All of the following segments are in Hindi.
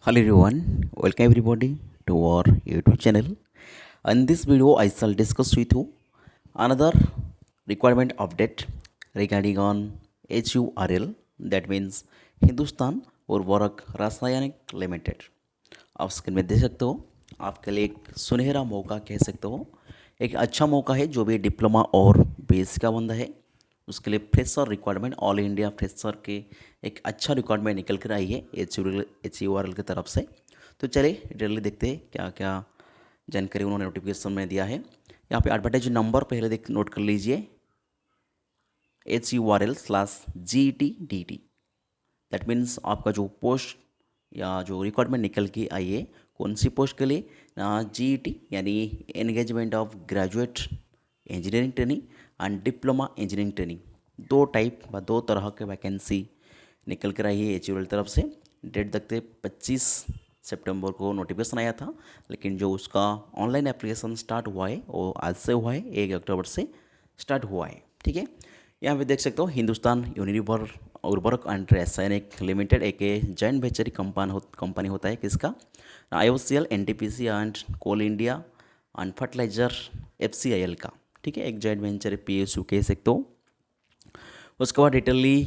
Hello everyone, welcome everybody to our YouTube channel. In this video, I shall discuss with you another requirement update regarding on HURL, that means Hindustan उर्वरक रासायनिक लिमिटेड। आप स्क्रीन में देख सकते हो, आपके लिए एक सुनहरा मौका कह सकते हो, एक अच्छा मौका है। जो भी डिप्लोमा और बेस का बंदा है उसके लिए fresher requirement, all India fresher के एक अच्छा रिक्वायरमेंट निकल कर आई है HURL की तरफ से। तो चलिए डिटेल देखते हैं क्या क्या जानकारी उन्होंने नोटिफिकेशन में दिया है। यहाँ पे एडवर्टाइज नंबर पहले देख नोट कर लीजिए, HURL/GTDT। दैट मीन्स आपका जो पोस्ट या जो रिक्वायरमेंट निकल के आई है, कौन सी पोस्ट के लिए, GET यानी engagement of graduate engineering training and diploma engineering training. दो तरह के वैकेंसी निकल कर आई है HURL तरफ से। डेट देखते 25 सितंबर को नोटिफिकेशन आया था, लेकिन जो उसका ऑनलाइन एप्लीकेशन स्टार्ट हुआ है वो आज से हुआ है, 1 अक्टूबर से स्टार्ट हुआ है। ठीक है, यहाँ पे देख सकते हो हिंदुस्तान यूनिलीवर उर्वरक एंड रासायनिक लिमिटेड एक जॉइंट वेंचर कंपनी होता है किसका, IOCL, NTPC and coal India and fertilizer FCIL का। ठीक है, एक जॉइंट वेंचर PSU कह सकते हो। उसके बाद डिटेली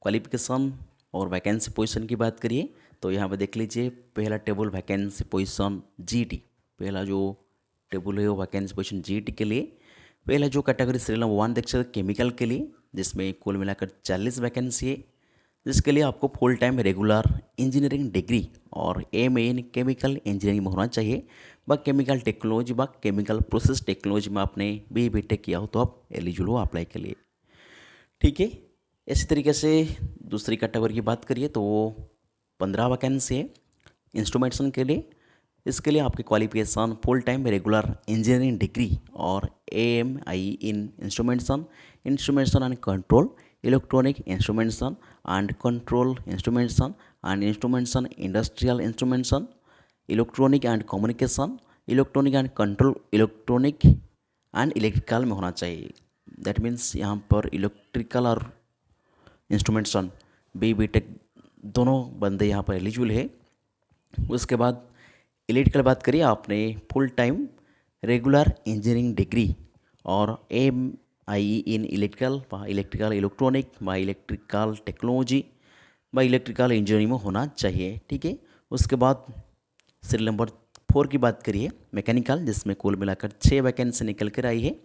क्वालिफिकेशन और वैकेंसी पोजीशन की बात करिए तो यहाँ पे देख लीजिए, पहला टेबल वैकेंसी पोजीशन GT, पहला जो टेबल है वो वैकेंसी पोजीशन GT के लिए। पहला जो कैटेगरी सीरियल नंबर 1 देख सकते केमिकल के लिए, जिसमें कुल मिलाकर 40 वैकेंसी है, जिसके लिए आपको full time regular engineering degree और MA इन केमिकल इंजीनियरिंग में होना चाहिए, व केमिकल टेक्नोलॉजी व केमिकल प्रोसेस टेक्नोलॉजी में आपने BTech किया हो तो आप एलिजिबल हो अप्लाई के लिए। ठीक है, इसी तरीके से दूसरी कैटेगरी की बात करिए तो 15 वैकेंसी है इंस्ट्रूमेंटेशन के लिए। इसके लिए आपकी qualification full time regular engineering degree और AMI in instrumentation and control, electronic instrumentation and control instrumentation and instrumentation, industrial instrumentation, electronic and communication, electronic and control, electronic and electrical में होना चाहिए। दैट मीन्स यहाँ पर इलेक्ट्रिकल और इंस्ट्रूमेंटेशन BTech दोनों बंदे यहाँ पर एलिजिबल है। उसके बाद इलेक्ट्रिकल बात करिए, आपने full time regular engineering degree और MI in electrical electronic by electrical technology by electrical engineering में होना चाहिए। ठीक है, उसके बाद सीरियल नंबर 4 की बात करिए मैकेनिकल, जिसमें कुल मिलाकर 6 वैकेंसी निकल कर आई है।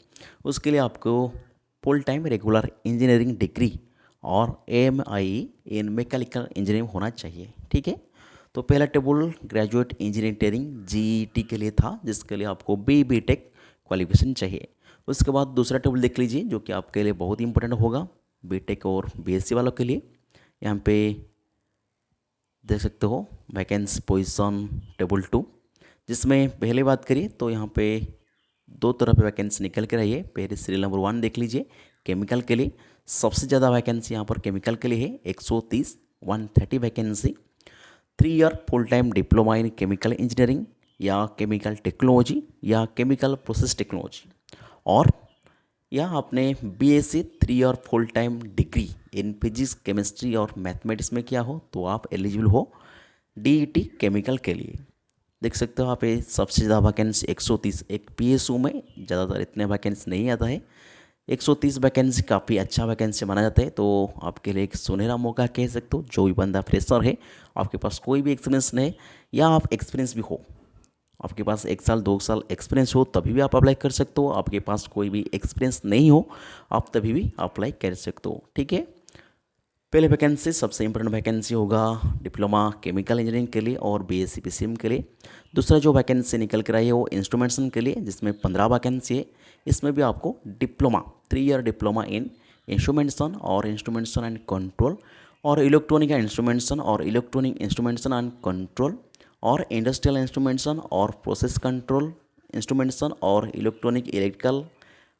उसके लिए आपको full time regular engineering degree और MI इन मैकेनिकल इंजीनियरिंग होना चाहिए। ठीक है, तो पहला table graduate engineering training GET के लिए था, जिसके लिए आपको BTech क्वालिफिकेशन चाहिए। उसके बाद दूसरा टेबल देख लीजिए जो कि आपके लिए बहुत इंपॉर्टेंट होगा BTech और BSc वालों के लिए। यहाँ पे देख सकते हो वैकेंसी पोजीशन टेबल 2, जिसमें पहले बात करिए तो यहाँ पे दो तरह पे वैकेंसी निकल कर आई है। पहले सीरियल नंबर 1 देख लीजिए, केमिकल के लिए सबसे ज़्यादा वैकेंसी यहाँ पर केमिकल के लिए है, 130 vacancy. 3 year full time diploma in chemical engineering या केमिकल टेक्नोलॉजी या केमिकल प्रोसेस टेक्नोलॉजी, और या आपने BSc 3 year full time degree in physics chemistry और मैथमेटिक्स में किया हो तो आप एलिजिबल हो DET केमिकल के लिए। देख सकते हो आप, ये सबसे ज़्यादा वैकेंसी 130, एक PSU में ज़्यादातर इतने वैकेंसी नहीं आता है। 130 वैकेंसी काफ़ी अच्छा वैकेंसी माना जाता है, तो आपके लिए एक सुनहरा मौका कह सकते हो। जो भी बंदा फ्रेशर है, आपके पास कोई भी एक्सपीरियंस नहीं या आप एक्सपीरियंस भी हो, आपके पास 1 साल 2 साल एक्सपीरियंस हो तभी भी आप अप्लाई कर सकते हो। आपके पास कोई भी एक्सपीरियंस नहीं हो आप तभी भी अप्लाई कर सकते हो। ठीक है, पहले वैकेंसी सबसे इंपॉर्टेंट वैकेंसी होगा डिप्लोमा केमिकल इंजीनियरिंग के लिए और BSc PCM के लिए। दूसरा जो वैकेंसी निकल कर आई है वो इंस्ट्रूमेंटेशन के लिए, जिसमें 15 वैकेंसी है। इसमें भी आपको diploma 3 year diploma in instrumentation और इंस्ट्रूमेंटेशन एंड कंट्रोल और इलेक्ट्रॉनिक इंस्ट्रूमेंटेशन और इलेक्ट्रॉनिक इंस्ट्रूमेंटेशन एंड कंट्रोल और इंडस्ट्रियल इंस्ट्रूमेंटेशन और प्रोसेस कंट्रोल इंस्ट्रूमेंटेशन और इलेक्ट्रॉनिक इलेक्ट्रिकल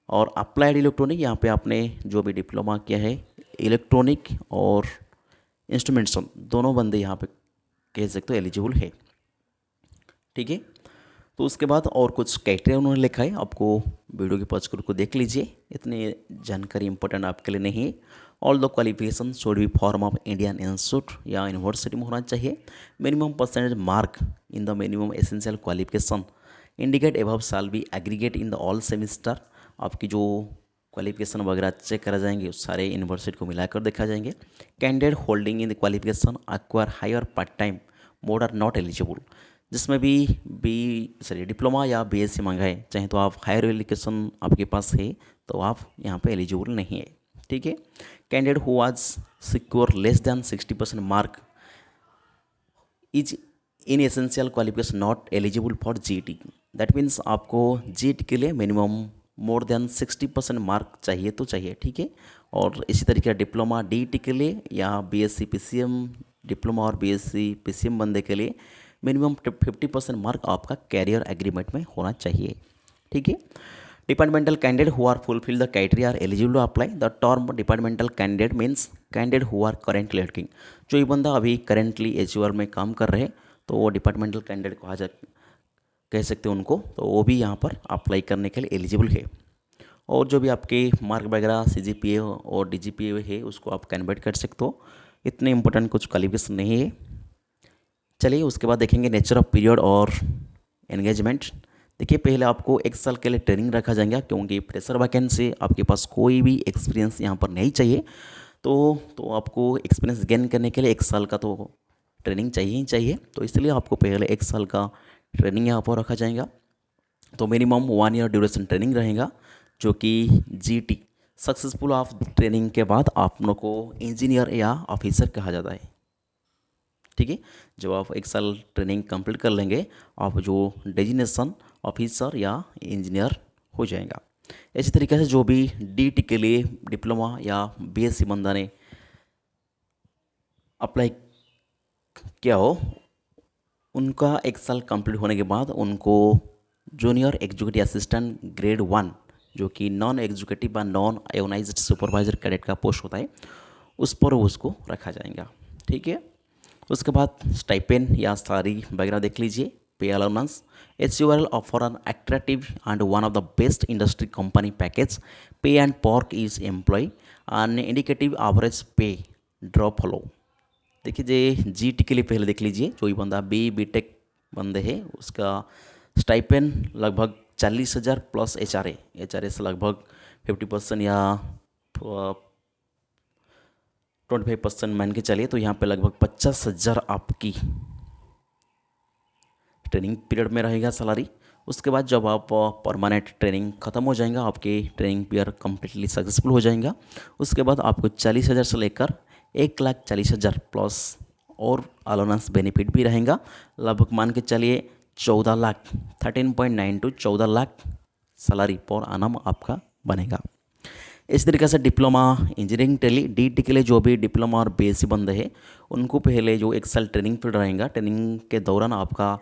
और अप्लाइड इलेक्ट्रॉनिक। यहाँ पे आपने जो भी डिप्लोमा किया है इलेक्ट्रॉनिक और इंस्ट्रूमेंटेशन, दोनों बंदे यहाँ पे कह सकते हो एलिजिबल है। ठीक है, तो उसके बाद और कुछ क्राइटेरिया उन्होंने लिखा है, आपको वीडियो के पॉज को देख लीजिए, इतनी जानकारी इंपॉर्टेंट आपके लिए नहीं है। All the qualification should be form of Indian institute या यूनिवर्सिटी में होना चाहिए। Minimum percentage mark in the minimum essential qualification indicate above shall be aggregate in the all semester. आपकी जो क्वालिफिकेशन वगैरह चेक करा जाएंगे उस सारे यूनिवर्सिटी को मिलाकर देखा जाएंगे। Candidate holding in the qualification acquire higher part time mode are not eligible. जिसमें भी डिप्लोमा या बीएससी मांगा है, चाहे तो आप हायर एजुकेशन आपके पास है तो आप यहाँ पे एलिजिबल नहीं है। ठीक है। Candidate who was secure less than 60% mark is in essential qualification not eligible for GT. That means आपको जीटी के लिए मिनिमम मोर देन 60% मार्क चाहिए तो चाहिए। ठीक है। और इसी तरीके का डिप्लोमा डीटी के लिए या बीएससी पीसीएम डिप्लोमा और बीएससी पीसीएम बंदे के लिए मिनिमम 50% मार्क आपका कैरियर एग्रीमेंट में होना चाहिए। ठीक है। Departmental candidate who are fulfil the criteria are eligible to apply. The term departmental candidate means candidate who are currently working. जो ये बंदा अभी करेंटली एचयूआर में काम कर रहे हैं तो वो डिपार्टमेंटल कैंडिडेट कह सकते हैं उनको, तो वो भी यहाँ पर अप्लाई करने के लिए एलिजिबल है। और जो भी आपके मार्क वगैरह सीजीपीए और डीजीपीए है उसको आप कन्वर्ट कर सकते हो। इतने इंपॉर्टेंट कुछ क्वालिफिकेशन नहीं है। चलिए उसके बाद देखेंगे नेचर ऑफ पीरियड और एंगेजमेंट। देखिए पहले आपको 1 साल के लिए ट्रेनिंग रखा जाएगा क्योंकि फ्रेशर वैकेंसी आपके पास कोई भी एक्सपीरियंस यहाँ पर नहीं चाहिए। तो आपको एक्सपीरियंस गेन करने के लिए 1 साल का तो ट्रेनिंग चाहिए ही चाहिए। तो इसलिए आपको पहले 1 साल का ट्रेनिंग यहाँ पर रखा जाएगा। तो मिनिमम 1 ईयर ड्यूरेशन ट्रेनिंग रहेगा जो कि जीटी सक्सेसफुल ऑफ ट्रेनिंग के बाद आप लोगों को इंजीनियर या ऑफिसर कहा जाता है। ठीक है। जब आप 1 साल ट्रेनिंग कंप्लीट कर लेंगे आप जो डेजिग्नेशन ऑफिसर या इंजीनियर हो जाएगा। इसी तरीके से जो भी डीटी के लिए डिप्लोमा या बीएससी बंदा ने अप्लाई किया हो उनका 1 साल कंप्लीट होने के बाद उनको जूनियर एग्जीक्यूटिव असिस्टेंट ग्रेड 1 जो कि नॉन एग्जीक्यूटिव या नॉन आयोनाइज्ड सुपरवाइजर कैडेट का पोस्ट होता है उस पर उसको रखा जाएगा। ठीक है। उसके बाद स्टाइपेंड या सैलरी वगैरह देख लीजिए। Pay allowance HURL offer an attractive and one of the best industry company package pay and perk is employ and indicative average pay drop follow. देखिए जे जीटी के लिए पहले देख लीजिए। जो ये बंदा बीटेक बंदे है उसका स्टाइपेंड लगभग 40,000 प्लस एचआरए से लगभग 50% या 25% मान के चलिए तो यहाँ पे लगभग 50,000 आपकी ट्रेनिंग पीरियड में रहेगा सैलरी। उसके बाद जब आप परमानेंट ट्रेनिंग ख़त्म हो जाएगा आपके ट्रेनिंग पीरियड कम्प्लीटली सक्सेसफुल हो जाएगा उसके बाद आपको 40,000 से लेकर 1,40,000 प्लस और अलाउंस बेनिफिट भी रहेगा। लगभग मान के चलिए 14 lakh 13.9 to 14 lakh salary per annum आपका बनेगा। इस तरीके से डिप्लोमा इंजीनियरिंग टेली डीटी के लिए जो भी डिप्लोमा और बीएससी बंदे हैं उनको पहले जो 1 साल ट्रेनिंग पीरियड रहेगा ट्रेनिंग के दौरान आपका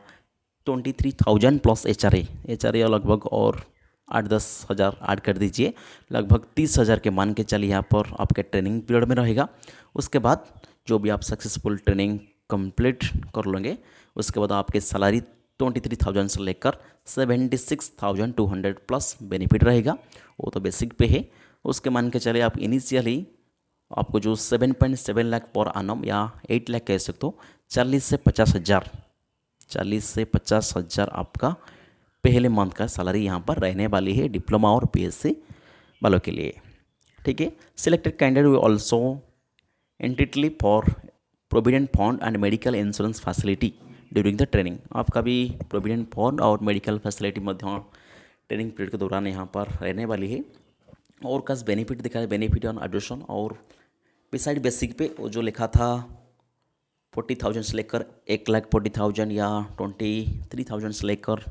23,000 प्लस एचआरए लगभग और 8-10 हज़ार ऐड कर दीजिए लगभग 30,000 के मान के चलिए यहाँ पर आपके ट्रेनिंग पीरियड में रहेगा। उसके बाद जो भी आप सक्सेसफुल ट्रेनिंग कंप्लीट कर लेंगे उसके बाद आपके सैलरी 23,000 से लेकर 76,200 प्लस बेनिफिट रहेगा। वो तो बेसिक पे है। उसके मान के चले आप इनिशियली आपको जो 7.7 लाख पर एनम या 8 लाख कह सकते हो 40 से 50 हज़ार आपका पहले मंथ का सैलरी यहाँ पर रहने वाली है डिप्लोमा और बीएससी वालों के लिए। ठीक है। Selected candidate will also entitled for provident fund and medical insurance facility during the training. आपका भी प्रोविडेंट फंड और मेडिकल फैसिलिटी मध्य ट्रेनिंग पीरियड के दौरान यहाँ पर रहने वाली है। और का बेनिफिट दिखा है बेनिफिट ऑन एडमिशन और बिसाइड बेसिक पे वो जो लिखा था 40,000 से लेकर 1,40,000 या 23,000 से लेकर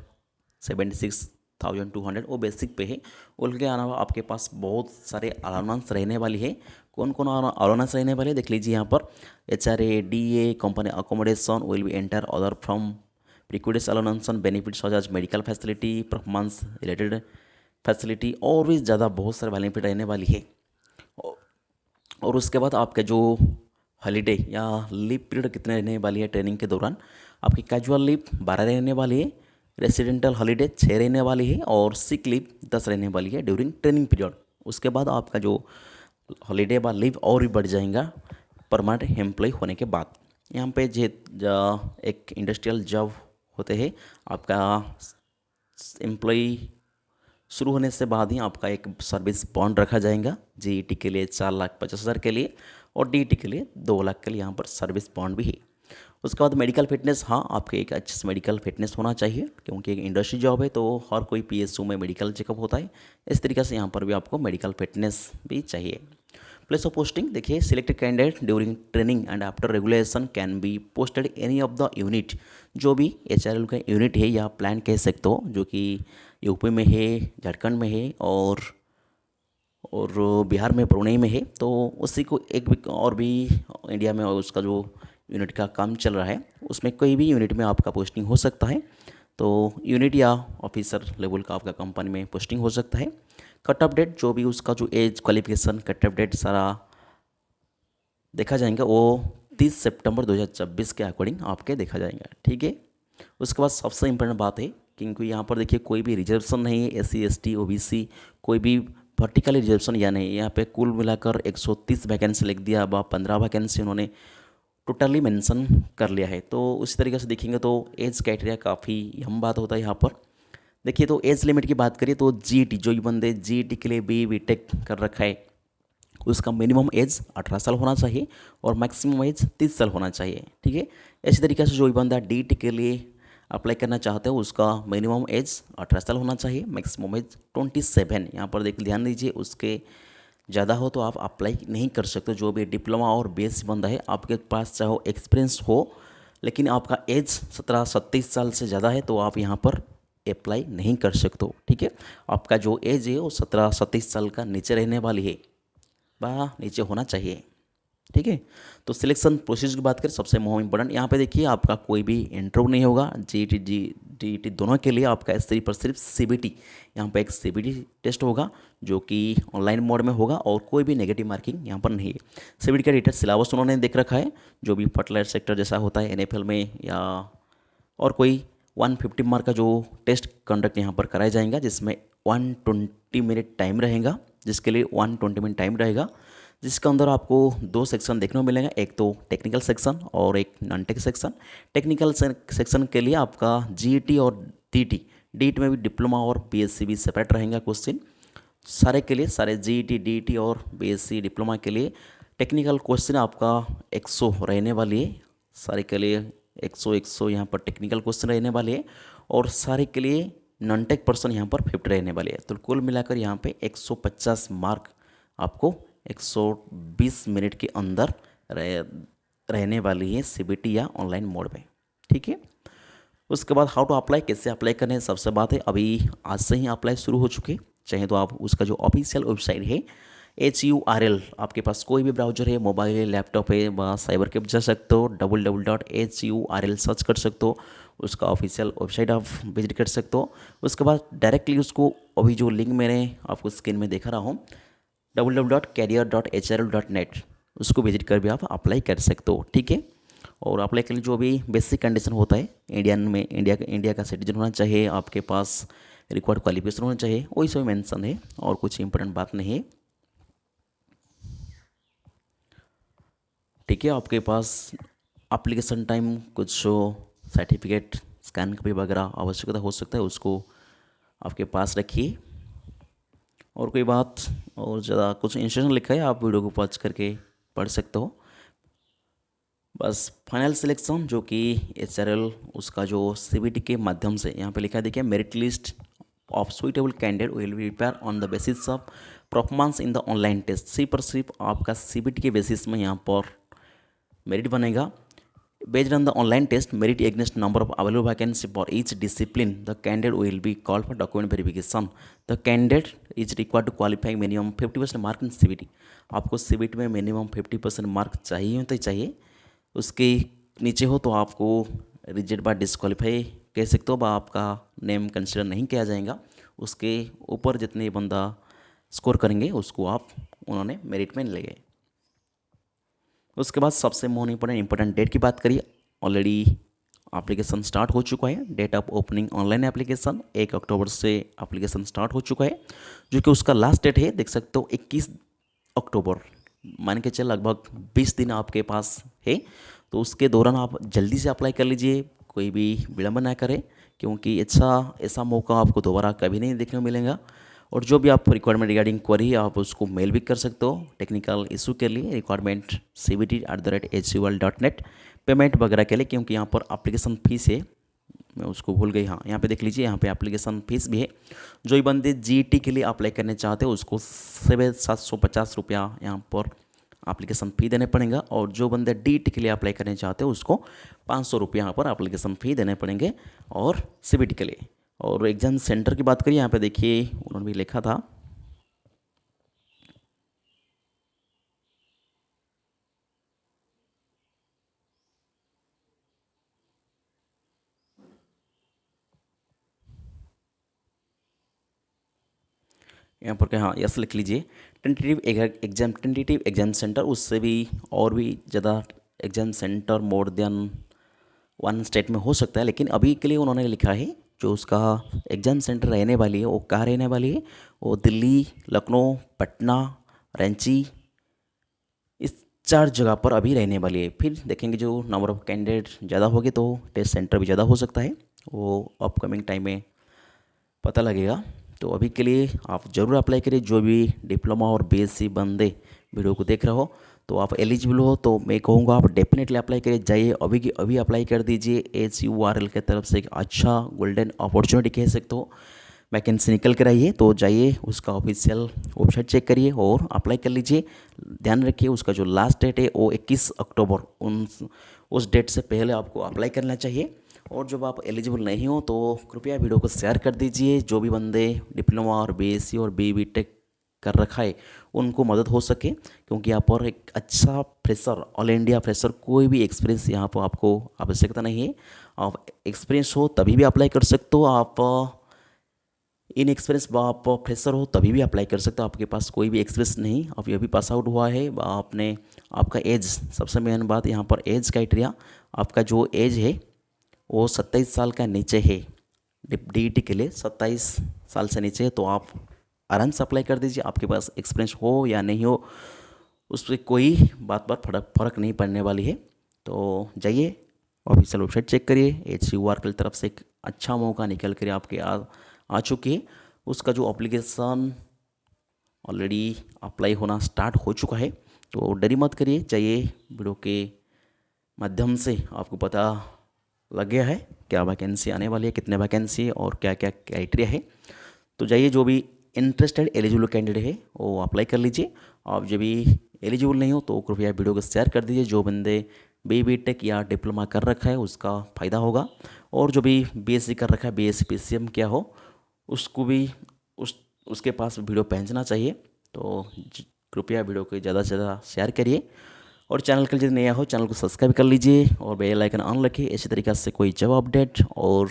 76,200 वो बेसिक पे है। उनके अलावा आपके पास बहुत सारे अलाउंस रहने वाली है। कौन कौन अलाउंस रहने वाले देख लीजिए यहाँ पर। HRA DA company accommodation will be enter other from perquisites allowance benefits such as medical facility performance related facility और भी ज़्यादा बहुत सारे बेनिफिट रहने वाली है। और उसके बाद आपके जो हॉलीडे या लीव पीरियड कितने रहने वाली है ट्रेनिंग के दौरान आपकी कैजुअल लीव 12 रहने वाली है, रेसिडेंटल हॉलीडे 6 रहने वाली है और सिक लीव 10 रहने वाली है ड्यूरिंग ट्रेनिंग पीरियड। उसके बाद आपका जो हॉलीडे व लीव और भी बढ़ जाएगा परमानेंट एम्प्लॉय होने के बाद। यहाँ पे एक इंडस्ट्रियल जॉब होते हैं, आपका एम्प्लॉय शुरू होने से बाद ही आपका एक सर्विस बॉन्ड रखा जाएगा। जीईटी के लिए 4,50,000 के लिए और डीईटी के लिए 2 लाख के लिए यहाँ पर सर्विस बॉन्ड भी है। उसके बाद मेडिकल फिटनेस, हाँ आपके एक अच्छे से मेडिकल फिटनेस होना चाहिए, क्योंकि एक इंडस्ट्री जॉब है तो हर कोई पीएसयू में मेडिकल चेकअप होता है। इस तरीके से यहाँ पर भी आपको मेडिकल फिटनेस भी चाहिए। प्लेस ऑफ पोस्टिंग देखिए, selected candidate during training and after regulation can be posted any of the unit. जो भी एचआरएल का यूनिट है या प्लान कह सकते हो, जो कि यूपी में है, झारखंड में है और बिहार में पुणे में है, तो उसी को एक और भी इंडिया में उसका जो यूनिट का काम चल रहा है, उसमें कोई भी यूनिट में आपका पोस्टिंग हो सकता है। तो यूनिट या ऑफिसर लेवल का आपका कंपनी में पोस्टिंग हो सकता है। कट ऑफ डेट, जो भी उसका जो age qualification cut off date सारा देखा जाएगा, वो 30 सितंबर 2026 के अकॉर्डिंग आपके देखा जाएगा। ठीक है। उसके बाद सबसे इम्पोर्टेंट बात है, क्योंकि यहाँ पर देखिए कोई भी रिजर्वेशन नहीं है, एससी एसटी ओबीसी कोई भी वर्टिकली रिजर्वेशन या नहीं। यहाँ पे कुल मिलाकर 130 वैकेंसी लिख दिया, अब 15 वैकेंसी उन्होंने टोटली मेंशन कर लिया है। तो उस तरीके से देखेंगे तो एज क्राइटेरिया काफ़ी अहम बात होता है यहाँ पर। देखिए तो एज लिमिट की बात करिए तो जीईटी, जो भी बंदे जीईटी के लिए बीटेक कर रखा है, उसका मिनिमम एज 18 साल होना चाहिए और मैक्सिमम एज 30 साल होना चाहिए। ठीक है। इसी तरीके से जो भी बंदा डीईटी के लिए अप्लाई करना चाहते हो, उसका मिनिमम एज 18 साल होना चाहिए, मैक्सिमम एज 27। यहाँ पर देख ध्यान दीजिए, उसके ज़्यादा हो तो आप अप्लाई नहीं कर सकते। जो भी डिप्लोमा और बीएससी बंदा है, आपके पास चाहे एक्सपीरियंस हो लेकिन आपका एज 17-27 साल से ज़्यादा है, तो आप यहाँ पर अप्लाई नहीं कर सकते हो। ठीक है। आपका जो एज है वो 17-27 साल का नीचे रहने वाली है, बा नीचे होना चाहिए। ठीक है। तो सिलेक्शन प्रोसेस की बात करें, सबसे मोस्ट इंपॉर्टेंट यहाँ पे देखिए, आपका कोई भी इंटरव्यू नहीं होगा। जीईटी डीईटी दोनों के लिए आपका सिर्फ और सिर्फ सीबीटी, यहाँ पे एक सीबीटी टेस्ट होगा जो कि ऑनलाइन मोड में होगा और कोई भी नेगेटिव मार्किंग यहाँ पर नहीं है। सीबीटी का डिटेल सिलेबस उन्होंने देख रखा है, जो भी फर्टिलाइजर सेक्टर जैसा होता है एनएफएल में, या और कोई 150 मार्क का जो टेस्ट कंडक्ट यहाँ पर कराया जाएगा, जिसमें 120 मिनट टाइम रहेगा, जिसके लिए 120 मिनट टाइम रहेगा, जिसके अंदर आपको 2 सेक्शन देखने को मिलेगा, एक तो टेक्निकल सेक्शन और एक non tech section. Technical section के लिए आपका जीईटी और डीईटी में भी डिप्लोमा और बीएससी भी सेपरेट रहेंगे क्वेश्चन सारे के लिए। सारे जीईटी डीईटी और बीएससी डिप्लोमा के लिए टेक्निकल क्वेश्चन आपका 100 रहने वाली है, सारे के लिए 100 यहाँ पर टेक्निकल क्वेश्चन रहने वाले हैं, और सारे के लिए नॉन टेक पर्सन यहाँ पर 50 रहने वाले हैं। तो कुल मिलाकर यहाँ पे 150 मार्क आपको 120 मिनट के अंदर रहने वाली है सीबीटी या ऑनलाइन मोड में। ठीक है। उसके बाद हाउ टू अप्लाई, कैसे अप्लाई करने, सबसे बात है अभी आज से ही अप्लाई शुरू हो चुके। चाहे तो आप उसका जो ऑफिशियल वेबसाइट है HURL, आपके पास कोई भी ब्राउजर है, मोबाइल है, लैपटॉप है, वहाँ साइबर कैफ जा सकते हो, www.HURL सर्च कर सकते हो, उसका ऑफिशियल वेबसाइट आप विजिट कर सकते हो। उसके बाद डायरेक्टली उसको, अभी जो लिंक मैंने आपको स्क्रीन में दिखा रहा हूँ, www.career.hrl.net, उसको विजिट कर भी आप अप्लाई कर सकते हो। ठीक है। और अप्लाई के लिए जो भी बेसिक कंडीशन होता है, इंडिया का सिटीजन होना चाहिए, आपके पास रिक्वायर्ड क्वालिफिकेशन होना चाहिए, वही सब मेंशन है और कुछ इंपॉर्टेंट बात नहीं है। ठीक है। आपके पास एप्लीकेशन टाइम कुछ सर्टिफिकेट स्कैन कभी वगैरह आवश्यकता हो सकता है, उसको आपके पास रखिए। और कोई बात और ज़्यादा कुछ इंस्ट्रक्शन लिखा है, आप वीडियो को पॉज करके पढ़ सकते हो। बस फाइनल सिलेक्शन जो कि HRL, उसका जो CBT के माध्यम से यहाँ पे लिखा है, देखिए merit list of suitable candidate will be prepare on the basis of performance in the online test. सिर्फ और सिर्फ आपका CBT के बेसिस में यहाँ पर मेरिट बनेगा। Based on the online test, merit against number of available vacancy for each discipline, the candidate will be called for document verification. The candidate is required to qualify minimum 50% mark in CBT. आपको CBT में मिनिमम 50% मार्क चाहिए तो चाहिए, उसके नीचे हो तो आपको रिजेक्ट बा डिस्क्वालीफाई कह सकते हो, बा आपका नेम कंसिडर नहीं किया जाएगा। उसके ऊपर जितने बंदा स्कोर करेंगे उसको आप उन्होंने मेरिट में ले गए। उसके बाद सबसे मोस्ट इंपॉर्टेंट डेट की बात करिए, ऑलरेडी एप्लीकेशन स्टार्ट हो चुका है। Date of opening online application 1 October से एप्लीकेशन स्टार्ट हो चुका है, जो कि उसका लास्ट डेट है, देख सकते हो 21 अक्टूबर, मान के चल लगभग 20 दिन आपके पास है। तो उसके दौरान आप जल्दी से अप्लाई कर लीजिए, कोई भी विलंब ना करें, क्योंकि ऐसा ऐसा मौका आपको दोबारा कभी नहीं देखने को मिलेगा। और जो भी आप रिक्वायरमेंट रिगार्डिंग क्वेरी है आप उसको मेल भी कर सकते हो टेक्निकल इशू के लिए, रिक्वायरमेंट cbt@hul.net, पेमेंट वगैरह के लिए, क्योंकि यहाँ पर एप्लीकेशन फ़ीस है, मैं उसको भूल गई। हाँ, यहाँ पे देख लीजिए, यहाँ पे एप्लीकेशन फ़ीस भी है। जो ही बंदे जीटी के लिए अप्लाई करने चाहते हो उसको 750 यहाँ पर एप्लीकेशन फ़ी देने पड़ेगा, और जो बंदे डीटी के लिए अप्लाई करने चाहते हो उसको 500 रुपये यहाँ पर एप्लीकेशन फ़ी देने पड़ेंगे, और सीबीटी के लिए। और एग्ज़ाम सेंटर की बात करिए, यहाँ पे देखिए उन्होंने भी लिखा था, यहाँ पर क्या, हाँ यस लिख लीजिए। टेंटेटिव एग्ज़ाम सेंटर, उससे भी और भी ज़्यादा exam centre more than one state में हो सकता है, लेकिन अभी के लिए उन्होंने लिखा है जो उसका एग्ज़ाम सेंटर रहने वाली है वो कहाँ रहने वाली है, वो दिल्ली, लखनऊ, पटना, रांची, इस 4 जगह पर अभी रहने वाली है। फिर देखेंगे जो नंबर ऑफ़ कैंडिडेट ज़्यादा होगी तो टेस्ट सेंटर भी ज़्यादा हो सकता है, वो अपकमिंग टाइम में पता लगेगा। तो अभी के लिए आप ज़रूर अप्लाई करिए, जो भी डिप्लोमा और बीएससी बंदे वीडियो को देख रहे हो तो आप एलिजिबल हो, तो मैं कहूँगा आप डेफिनेटली अप्लाई करिए। जाइए अभी की अभी अप्लाई कर दीजिए। HURL की तरफ से एक अच्छा गोल्डन अपॉर्चुनिटी कह सकते हो, वैकेंसी निकल कर आई है, तो जाइए उसका ऑफिशियल वेबसाइट चेक करिए और अप्लाई कर लीजिए। ध्यान रखिए उसका जो लास्ट डेट है वो 21 अक्टूबर, उस डेट से पहले आपको अप्लाई करना चाहिए। और जब आप एलिजिबल नहीं हो तो कृपया वीडियो को शेयर कर दीजिए, जो भी बंदे डिप्लोमा और बीएससी और BTech कर रखा है उनको मदद हो सके, क्योंकि यहाँ पर एक अच्छा फ्रेशर, ऑल इंडिया फ्रेशर, कोई भी एक्सपीरियंस यहाँ पर आपको आवश्यकता नहीं है। आप एक्सपीरियंस हो तभी भी अप्लाई कर सकते हो, आप इन एक्सपीरियंस आप फ्रेशर हो तभी भी अप्लाई कर सकते हो, आपके पास कोई भी एक्सपीरियंस नहीं, आप ये भी पास आउट हुआ है, आपने, आपका एज, सबसे मेन बात यहाँ पर एज क्राइटेरिया, आपका जो एज है वो 27 साल का नीचे है, DET के लिए 27 साल से नीचे है, तो आप आराम से अप्लाई कर दीजिए। आपके पास एक्सपीरियंस हो या नहीं हो उस पर कोई बात फ़र्क नहीं पड़ने वाली है। तो जाइए ऑफिशियल वेबसाइट चेक करिए, HUR की तरफ से एक अच्छा मौका निकल कर आपके आ चुकी है। उसका जो एप्लीकेशन ऑलरेडी अप्लाई होना स्टार्ट हो चुका है, तो डरी मत करिए, जाइए वीडियो के माध्यम से आपको पता लग गया है क्या वैकेंसी आने वाली है, कितने वैकेंसी है और क्या क्या क्राइटेरिया है। तो जाइए जो भी इंटरेस्टेड एलिजिबल कैंडिडेट है वो अप्लाई कर लीजिए। आप जब भी एलिजिबल नहीं हो तो कृपया वीडियो को शेयर कर दीजिए, जो बंदे BTech या डिप्लोमा कर रखा है उसका फ़ायदा होगा, और जो भी BSc कर रखा है, BSc PCM क्या हो, उसको भी उसके पास वीडियो पहुंचना चाहिए। तो कृपया वीडियो को ज़्यादा से ज़्यादा शेयर करिए, और चैनल के लिए यदि नया हो चैनल को सब्सक्राइब कर लीजिए और बेल आइकन ऑन रखिए। इसी तरीके से कोई जॉब अपडेट और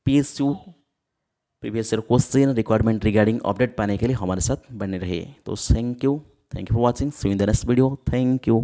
PSU previous year question requirement regarding update पाने के लिए हमारे साथ बने रहिए। तो thank you for watching, see you in the next video, thank you.